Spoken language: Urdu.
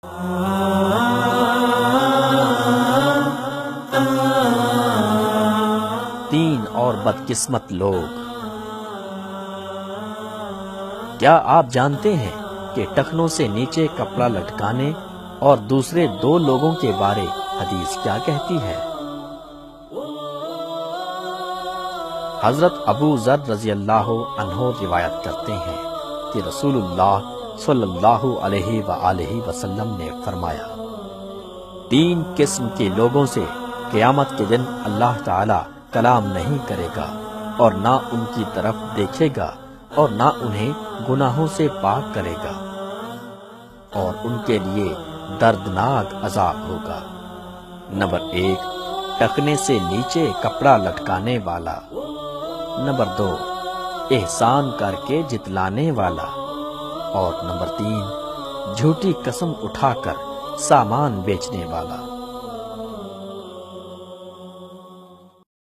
تین اور بدقسمت لوگ۔ کیا آپ جانتے ہیں کہ ٹخنوں سے نیچے کپڑا لٹکانے اور دوسرے دو لوگوں کے بارے حدیث کیا کہتی ہے؟ حضرت ابو ذر رضی اللہ عنہ روایت کرتے ہیں کہ رسول اللہ صلی اللہ علیہ وآلہ وسلم نے فرمایا، تین قسم کے لوگوں سے قیامت کے دن اللہ تعالی کلام نہیں کرے گا اور نہ ان کی طرف دیکھے گا اور نہ انہیں گناہوں سے پاک کرے گا، اور ان کے لیے دردناک عذاب ہوگا۔ نمبر 1، ٹخنے سے نیچے کپڑا لٹکانے والا۔ نمبر 2، احسان کر کے جتلانے والا۔ اور نمبر 3، جھوٹی قسم اٹھا کر سامان بیچنے والا۔